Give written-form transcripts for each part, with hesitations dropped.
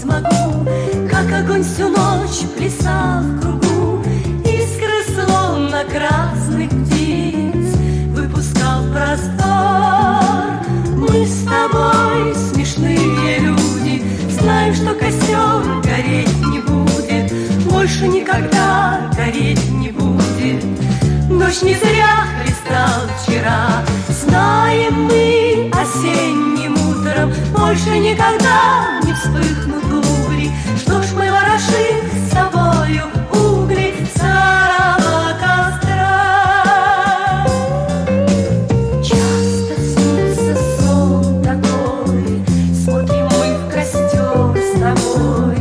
смогу, как огонь всю ночь плясал в кругу, искры словно красных птиц выпускал в простор. Мы с тобой смешные люди, знаем, что костер гореть не будет, больше никогда гореть не будет. Ночь не зря хлестал вчера, знаем мы осенним утром, больше никогда не вспыхнут угли. Что ж мы ворошим с тобою угли старого костра? Часто снится сон такой, смотрим мы в костер с тобой,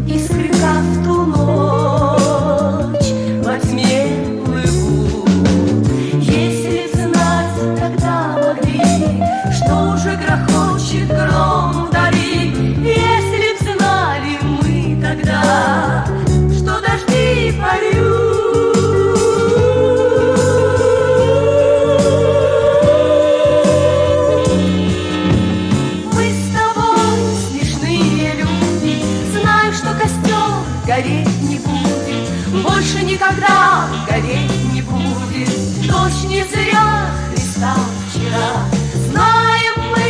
искры как в ту ночь во тьме плывут. Если б знать тогда могли, что уже грохочет гром вдали, если б знали мы тогда, что дожди польют. Мы с тобой смешные люди, знаем, что костер гореть не будет, больше никогда гореть не будет. Дождь не зря хлестал вчера, знаем мы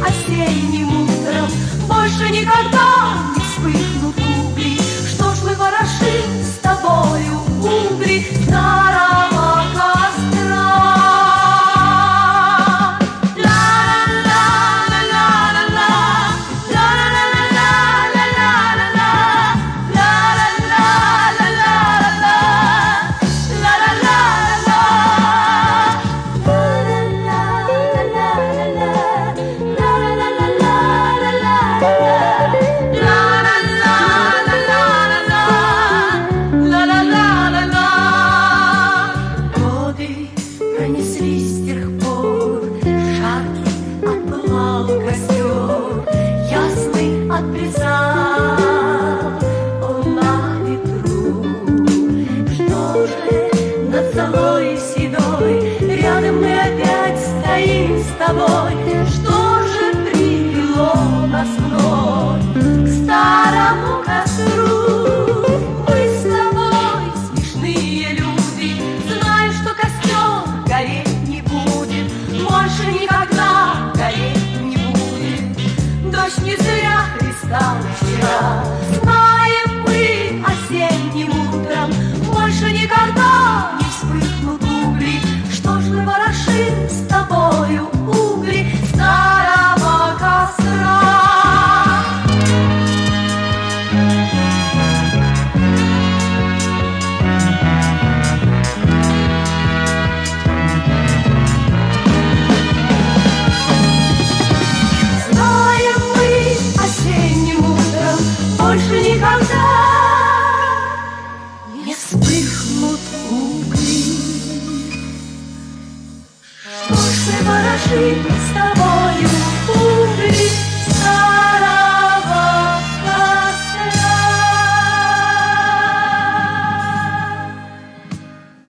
осенним утром, больше никогда не вспыхнут угли. Что ж мы ворошим с тобою угли старого костра? Пронеслись с тех пор, жаркий отпылал костер, ясный отплясал он на ветру. Что же над золой седой рядом мы опять стоим с тобой? Что же привело нас вновь к старому костру? Мы с тобой смешные люди, знаем, что костер гореть не будет, больше никогда гореть не будет. Дождь не зря хлестал вчера, знаем мы осенним утром, больше никогда не вспыхнут угли. Что ж мы ворошим с тобою угли старого костра? Знаем мы осенним утром, больше никогда не вспыхнут угли. Что ж мы ворошим с тобой